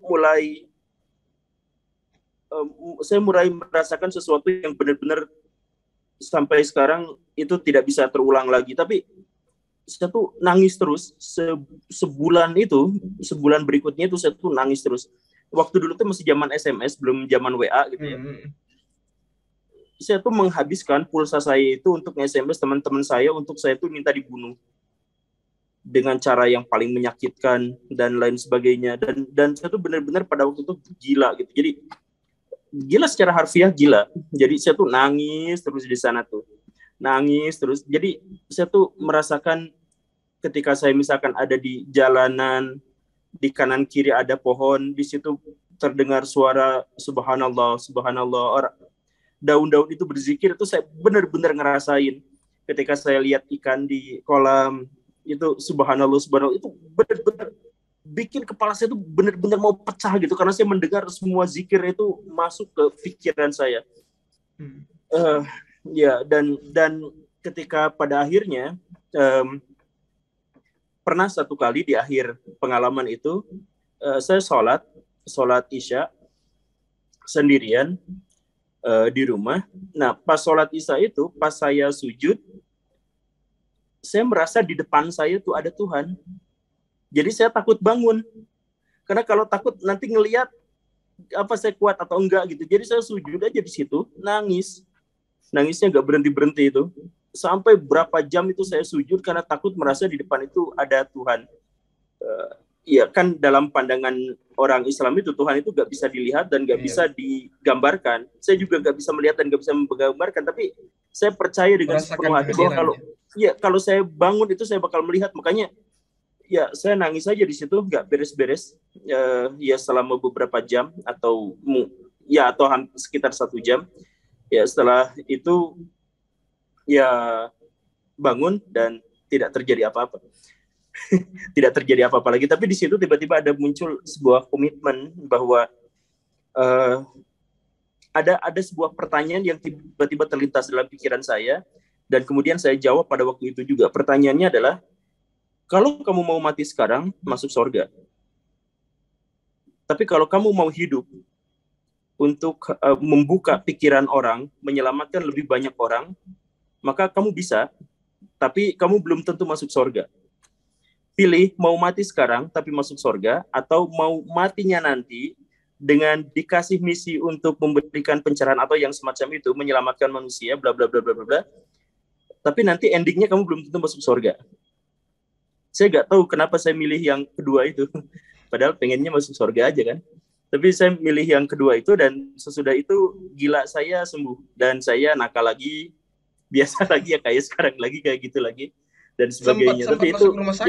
mulai saya mulai merasakan sesuatu yang benar-benar sampai sekarang itu tidak bisa terulang lagi. Tapi saya tuh nangis terus sebulan berikutnya itu saya tuh nangis terus. Waktu dulu tuh masih zaman SMS, belum zaman WA gitu ya. Saya tuh menghabiskan pulsa saya itu untuk SMS teman-teman saya, untuk saya tuh minta dibunuh dengan cara yang paling menyakitkan dan lain sebagainya. Dan saya tuh benar-benar pada waktu itu gila gitu. Jadi gila secara harfiah, gila. Jadi saya tuh nangis terus di sana tuh. Nangis terus. Jadi saya tuh merasakan ketika saya misalkan ada di jalanan, di kanan kiri ada pohon, di situ terdengar suara subhanallah, subhanallah. Daun-daun itu berzikir, itu saya benar-benar ngerasain. Ketika saya lihat ikan di kolam, itu subhanallah, subhanallah, itu benar-benar bikin kepala saya itu benar-benar mau pecah gitu, karena saya mendengar semua zikir itu masuk ke pikiran saya. Ya, dan ketika pada akhirnya pernah satu kali di akhir pengalaman itu saya sholat Isya sendirian di rumah. Nah, pas sholat Isya itu, pas saya sujud, saya merasa di depan saya tuh ada Tuhan. Jadi saya takut bangun, karena kalau takut nanti ngelihat apa saya kuat atau enggak gitu. Jadi saya sujud aja di situ, nangisnya nggak berhenti itu. Sampai berapa jam itu saya sujud karena takut merasa di depan itu ada Tuhan. Ya kan, dalam pandangan orang Islam itu Tuhan itu nggak bisa dilihat dan nggak bisa digambarkan. Saya juga nggak bisa melihat dan nggak bisa menggambarkan, tapi saya percaya dengan sepenuh hati bahwa kalau saya bangun itu saya bakal melihat. Makanya ya saya nangis aja di situ, nggak beres-beres. Ya selama beberapa jam atau sekitar 1 jam. Ya setelah itu ya bangun dan tidak terjadi apa-apa. Tidak terjadi apa-apa lagi. Tapi di situ tiba-tiba ada muncul sebuah komitmen bahwa ada sebuah pertanyaan yang tiba-tiba terlintas dalam pikiran saya, dan kemudian saya jawab pada waktu itu juga. Pertanyaannya adalah, kalau kamu mau mati sekarang, masuk surga. Tapi kalau kamu mau hidup untuk membuka pikiran orang, menyelamatkan lebih banyak orang, maka kamu bisa, tapi kamu belum tentu masuk surga. Pilih mau mati sekarang tapi masuk surga, atau mau matinya nanti dengan dikasih misi untuk memberikan pencerahan atau yang semacam itu, menyelamatkan manusia, bla bla bla bla bla, tapi nanti endingnya kamu belum tentu masuk surga. Saya nggak tahu kenapa saya milih yang kedua itu, padahal pengennya masuk surga aja kan. Tapi saya milih yang kedua itu, dan sesudah itu gila saya sembuh, dan saya nakal lagi, biasa lagi ya, kayak sekarang lagi, kayak gitu lagi dan sebagainya. Tapi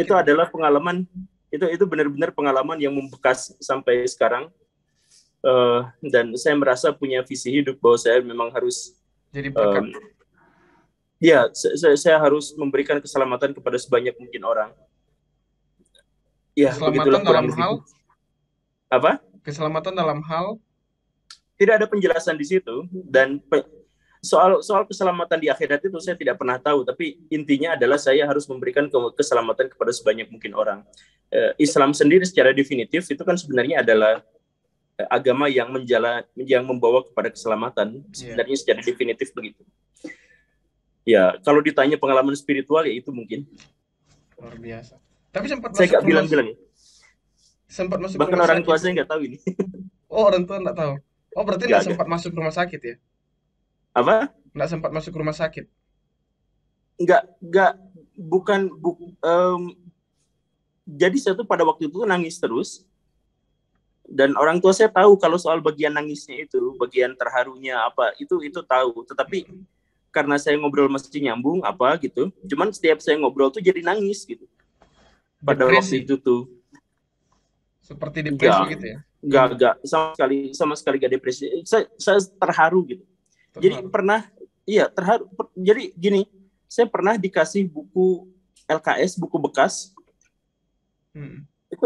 itu adalah pengalaman, itu benar-benar pengalaman yang membekas sampai sekarang. Dan saya merasa punya visi hidup bahwa saya memang harus jadi berkat. Ya, saya harus memberikan keselamatan kepada sebanyak mungkin orang. Ya, begitulah kurang lebih. Apa? Keselamatan dalam hal? Tidak ada penjelasan di situ, dan soal keselamatan di akhirat itu saya tidak pernah tahu, tapi intinya adalah saya harus memberikan keselamatan kepada sebanyak mungkin orang. Islam sendiri secara definitif itu kan sebenarnya adalah agama yang membawa kepada keselamatan, sebenarnya secara definitif begitu. Ya, kalau ditanya pengalaman spiritual, ya itu mungkin. Luar biasa. Tapi sempat saya nggak bilang-bilang ya. Sempat masuk bahkan rumah orang sakit. Tua saya nggak tahu ini. Oh, orang tua nggak tahu. Oh, berarti nggak sempat masuk rumah sakit ya? Apa? Nggak sempat masuk rumah sakit? Jadi saya tuh pada waktu itu nangis terus, dan orang tua saya tahu kalau soal bagian nangisnya itu, bagian terharunya apa, itu tahu. Tetapi karena saya ngobrol masih nyambung apa gitu, cuman setiap saya ngobrol tuh jadi nangis gitu. Pada waktu itu tuh seperti depresi gitu ya? Enggak, sama sekali gak depresi. Saya terharu gitu. Jadi terharu. Jadi gini, saya pernah dikasih buku LKS, buku bekas.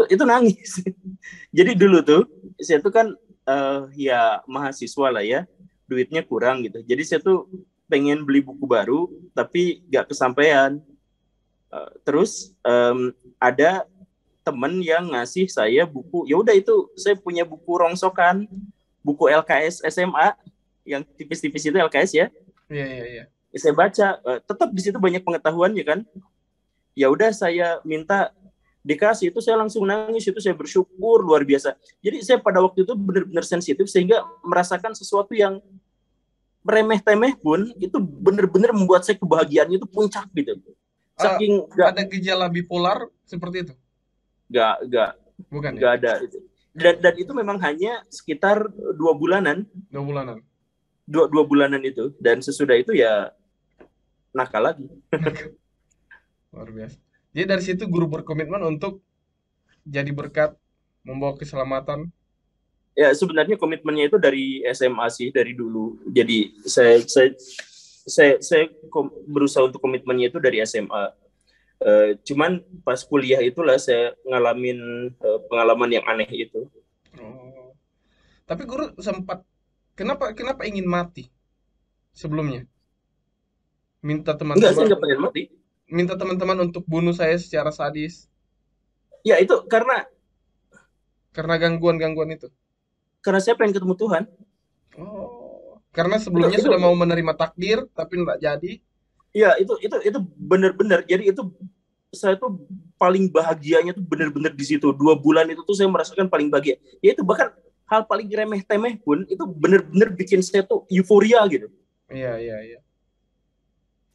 Itu nangis. Jadi dulu tuh saya tuh kan ya mahasiswa lah ya, duitnya kurang gitu. Jadi saya tuh pengen beli buku baru tapi nggak kesampaian. Terus ada temen yang ngasih saya buku, ya udah itu saya punya buku rongsokan, buku LKS SMA yang tipis-tipis itu LKS ya. Iya, iya, iya. Saya baca, tetap di situ banyak pengetahuannya kan. Ya udah saya minta dikasih, itu saya langsung nangis, itu saya bersyukur luar biasa. Jadi saya pada waktu itu benar-benar sensitif sehingga merasakan sesuatu yang remeh-temeh pun itu benar-benar membuat saya kebahagiaannya itu puncak gitu. Eh, Saking nggak ada gejala bipolar seperti itu? nggak nggak Bukan ya? nggak ada itu. Dan itu memang hanya sekitar 2 bulanan, 2 bulanan. dua bulanan itu, dan sesudah itu ya nakal lagi. Luar biasa. Jadi dari situ guru berkomitmen untuk jadi berkat, membawa keselamatan. Ya sebenarnya komitmennya itu dari SMA sih, dari dulu. Jadi saya berusaha untuk komitmennya itu dari SMA. Cuman pas kuliah itulah saya ngalamin pengalaman yang aneh itu. Oh. Tapi guru sempat, kenapa kenapa ingin mati sebelumnya? Minta Enggak, saya teman-teman, nggak pengen mati. minta teman-teman untuk bunuh saya secara sadis Ya itu karena gangguan-gangguan itu. karena saya pengen ketemu Tuhan. Oh, karena Itu sebelumnya itu sudah mau menerima takdir tapi nggak jadi. ya itu benar-benar. Jadi itu saya tuh paling bahagianya tuh benar-benar di situ. 2 bulan itu tuh saya merasakan paling bahagia. Ya itu bahkan hal paling remeh-temeh pun itu benar-benar bikin saya tuh euforia gitu. Iya, iya, iya.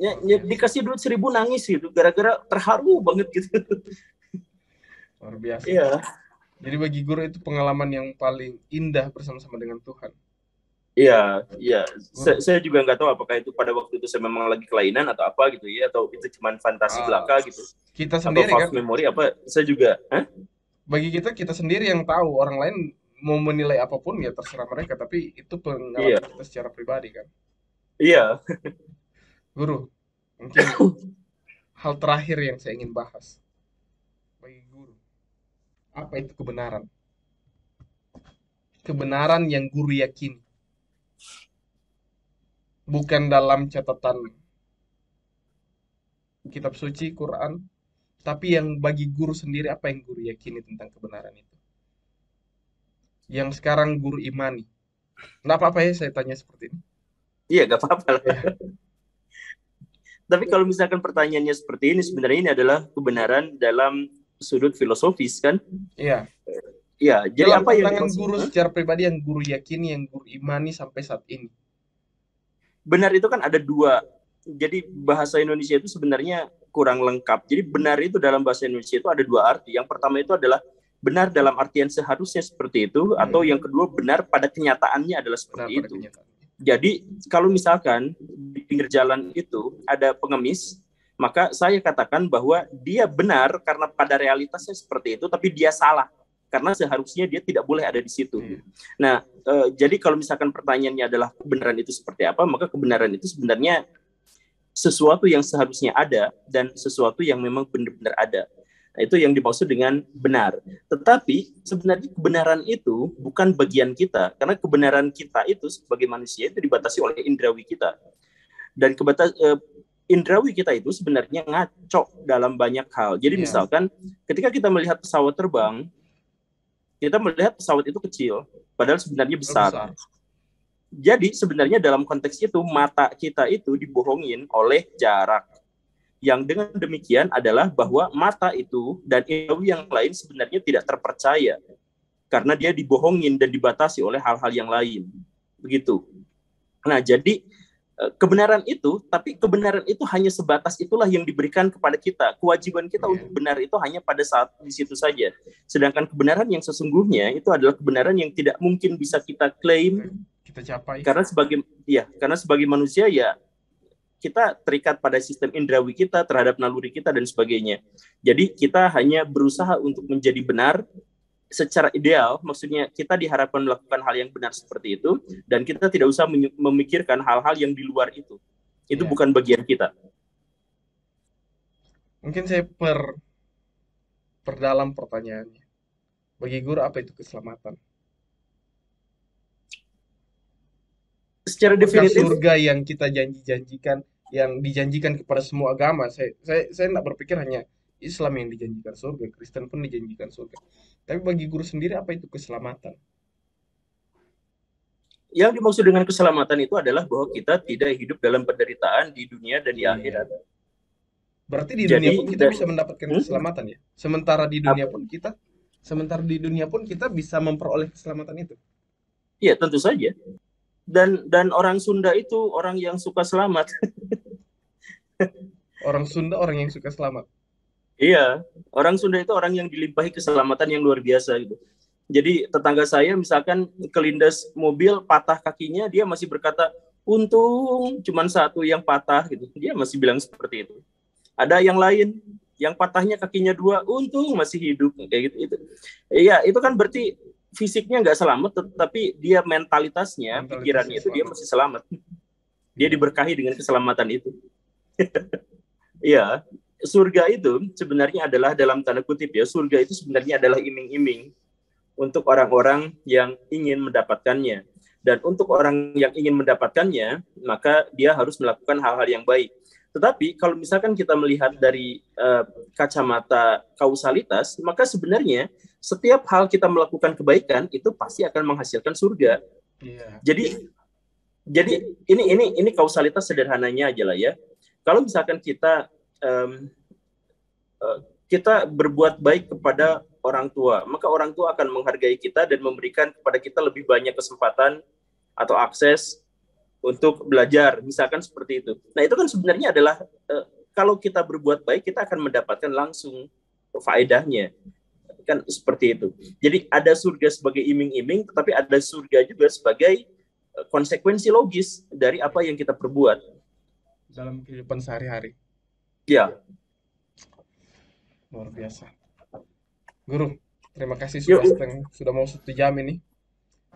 Ya, Luar biasa. dikasih duit 1.000 nangis gitu, gara-gara terharu banget gitu. Luar biasa. Iya, Jadi bagi guru itu pengalaman yang paling indah bersama-sama dengan Tuhan. iya, iya. Guru, Saya juga nggak tahu apakah itu pada waktu itu saya memang lagi kelainan atau apa gitu ya, atau itu cuma fantasi ah, belaka gitu, kita atau sendiri kan, false memory apa. Saya juga, hah? bagi kita kita sendiri yang tahu, orang lain mau menilai apapun ya terserah mereka, tapi itu Iya, pengalaman kita secara pribadi kan. iya. Guru, mungkin hal terakhir yang saya ingin bahas bagi guru, apa itu kebenaran? Kebenaran yang guru yakini, bukan dalam catatan kitab suci, Quran, tapi yang bagi guru sendiri apa yang guru yakini tentang kebenaran itu. Yang sekarang guru imani. Nggak apa-apa ya saya tanya seperti ini. Iya, nggak apa-apa lah. Ya, Tapi kalau misalkan pertanyaannya seperti ini, sebenarnya ini adalah kebenaran dalam sudut filosofis kan? iya. Iya, jadi Dalam apa yang pandangan dimaksud? guru secara pribadi yang guru yakini, yang guru imani sampai saat ini. Benar itu kan ada dua. Jadi bahasa Indonesia itu sebenarnya kurang lengkap. Jadi benar itu dalam bahasa Indonesia itu ada dua arti. Yang pertama itu adalah benar dalam artian seharusnya seperti itu, atau yang kedua benar pada kenyataannya adalah Benar seperti pada itu. kenyataan. Jadi kalau misalkan di pinggir jalan itu ada pengemis, maka saya katakan bahwa dia benar karena pada realitasnya seperti itu, tapi dia salah karena seharusnya dia tidak boleh ada di situ. Iya. Nah, jadi kalau misalkan pertanyaannya adalah kebenaran itu seperti apa, maka kebenaran itu sebenarnya sesuatu yang seharusnya ada dan sesuatu yang memang benar-benar ada. Nah, itu yang dimaksud dengan benar. Tetapi sebenarnya kebenaran itu bukan bagian kita, karena kebenaran kita itu sebagai manusia itu dibatasi oleh indrawi kita. Dan indrawi kita itu sebenarnya ngaco dalam banyak hal. Jadi Iya, misalkan ketika kita melihat pesawat terbang, kita melihat pesawat itu kecil, padahal sebenarnya besar. besar. Jadi sebenarnya dalam konteks itu mata kita itu dibohongin oleh jarak. Yang dengan demikian adalah bahwa mata itu dan indrawi yang lain sebenarnya tidak terpercaya karena dia dibohongin dan dibatasi oleh hal-hal yang lain. Begitu. Nah, jadi kebenaran itu, tapi kebenaran itu hanya sebatas itulah yang diberikan kepada kita. Kewajiban kita Iya, untuk benar itu hanya pada saat di situ saja. Sedangkan kebenaran yang sesungguhnya itu adalah kebenaran yang tidak mungkin bisa kita klaim kita capai. karena sebagai manusia ya kita terikat pada sistem indrawi kita terhadap naluri kita dan sebagainya. Jadi kita hanya berusaha untuk menjadi benar secara ideal, maksudnya kita diharapkan melakukan hal yang benar seperti itu, dan kita tidak usah memikirkan hal-hal yang di luar itu. Itu Iya. bukan bagian kita. Mungkin saya perdalam pertanyaannya. Bagi guru apa itu keselamatan? Secara Apakah definitif, surga yang kita janji-janjikan, yang dijanjikan kepada semua agama? Saya tidak berpikir hanya Islam yang dijanjikan surga, Kristen pun dijanjikan surga. Tapi bagi guru sendiri apa itu keselamatan? yang dimaksud dengan keselamatan itu adalah bahwa kita tidak hidup dalam penderitaan di dunia dan di Iya. akhirat. Berarti di dunia pun Jadi, kita bisa mendapatkan keselamatan ya. Sementara di dunia pun kita bisa memperoleh keselamatan itu. ya tentu saja. Dan orang Sunda itu orang yang suka selamat. Orang Sunda orang yang suka selamat. Iya, orang Sunda itu orang yang dilimpahi keselamatan yang luar biasa gitu. Jadi tetangga saya misalkan kelindas mobil patah kakinya, dia masih berkata, untung cuma satu yang patah gitu. Dia masih bilang seperti itu. Ada yang lain yang patahnya kakinya dua, untung masih hidup kayak gitu. Iya, itu kan berarti fisiknya nggak selamat, tetapi dia mentalitasnya, Mentalitasnya pikirannya itu dia selamat. masih selamat. Dia Iya. diberkahi dengan keselamatan itu. Iya, surga itu sebenarnya adalah dalam tanda kutip ya, surga itu sebenarnya adalah iming-iming untuk orang-orang yang ingin mendapatkannya. Dan untuk orang yang ingin mendapatkannya, maka dia harus melakukan hal-hal yang baik. Tetapi kalau misalkan kita melihat dari kacamata kausalitas, maka sebenarnya setiap hal kita melakukan kebaikan itu pasti akan menghasilkan surga. Iya. Jadi jadi ini kausalitas sederhananya aja lah ya. Kalau misalkan um, kita berbuat baik kepada orang tua, maka orang tua akan menghargai kita dan memberikan kepada kita lebih banyak kesempatan atau akses untuk belajar, misalkan seperti itu. Nah, itu kan sebenarnya adalah kalau kita berbuat baik, kita akan mendapatkan langsung faedahnya. Kan seperti itu. Jadi ada surga sebagai iming-iming, tetapi ada surga juga sebagai konsekuensi logis dari apa yang kita perbuat. Dalam kehidupan sehari-hari. Ya, Luar biasa. Guru, terima kasih yuk. sudah mau 1 jam ini.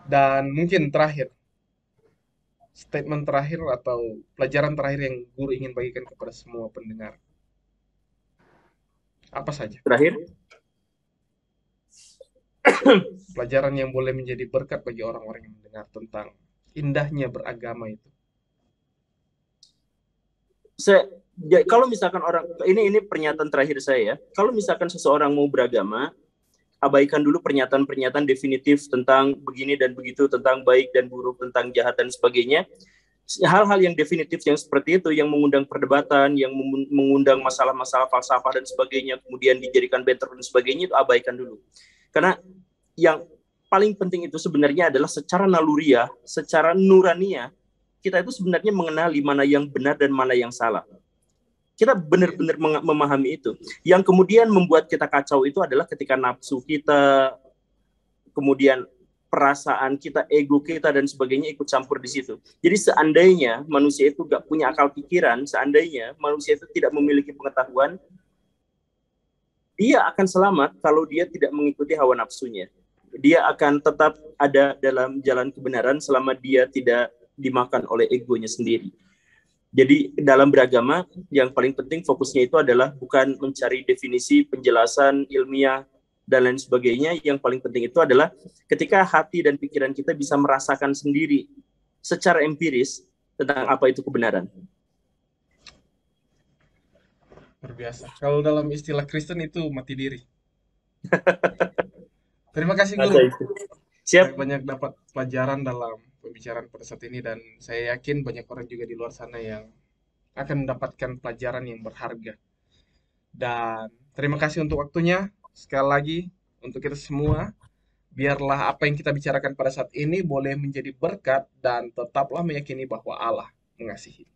Dan mungkin terakhir, statement terakhir atau pelajaran terakhir yang guru ingin bagikan kepada semua pendengar. Apa saja? Terakhir, Pelajaran yang boleh menjadi berkat bagi orang-orang yang mendengar tentang indahnya beragama itu. kalau misalkan orang ini pernyataan terakhir saya ya. Kalau misalkan seseorang mau beragama, abaikan dulu pernyataan-pernyataan definitif tentang begini dan begitu, tentang baik dan buruk, tentang jahat dan sebagainya. Hal-hal yang definitif yang seperti itu, yang mengundang perdebatan, yang mengundang masalah-masalah falsafah dan sebagainya, kemudian dijadikan bentrok dan sebagainya, itu abaikan dulu. Karena yang paling penting itu sebenarnya adalah secara naluriah, secara nuraniah, kita itu sebenarnya mengenali mana yang benar dan mana yang salah. Kita benar-benar memahami itu. Yang kemudian membuat kita kacau itu adalah ketika nafsu kita, kemudian perasaan kita, ego kita, dan sebagainya ikut campur di situ. Jadi seandainya manusia itu gak punya akal pikiran, seandainya manusia itu tidak memiliki pengetahuan, dia akan selamat kalau dia tidak mengikuti hawa nafsunya. Dia akan tetap ada dalam jalan kebenaran selama dia tidak dimakan oleh egonya sendiri. Jadi dalam beragama, yang paling penting fokusnya itu adalah bukan mencari definisi, penjelasan ilmiah, dan lain sebagainya. Yang paling penting itu adalah ketika hati dan pikiran kita bisa merasakan sendiri secara empiris tentang apa itu kebenaran. Luar biasa. Kalau dalam istilah Kristen itu mati diri. Terima kasih guru. Siap. Saya banyak dapat pelajaran dalam pembicaraan pada saat ini dan saya yakin banyak orang juga di luar sana yang akan mendapatkan pelajaran yang berharga. Dan terima kasih untuk waktunya. Sekali lagi untuk kita semua, biarlah apa yang kita bicarakan pada saat ini boleh menjadi berkat dan tetaplah meyakini bahwa Allah mengasihi.